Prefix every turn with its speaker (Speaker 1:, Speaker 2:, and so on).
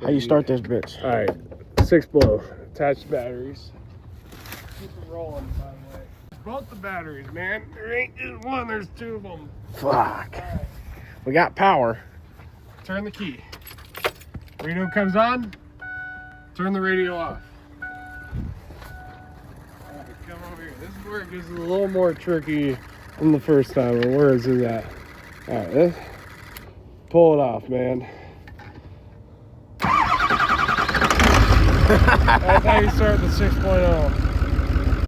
Speaker 1: How you start this bitch?
Speaker 2: All right, 6 blow. Attach the batteries. Keep it rolling, by the way. Both the batteries, man. There ain't just one, there's 2 of them.
Speaker 1: Fuck.
Speaker 2: Right.
Speaker 1: We got power.
Speaker 2: Turn the key. Radio comes on. Turn the radio off. All right, come over here. This is where it gets a little more tricky than the first time. Where is it at? All right, let's pull it off, man. That's how you start the 6.0.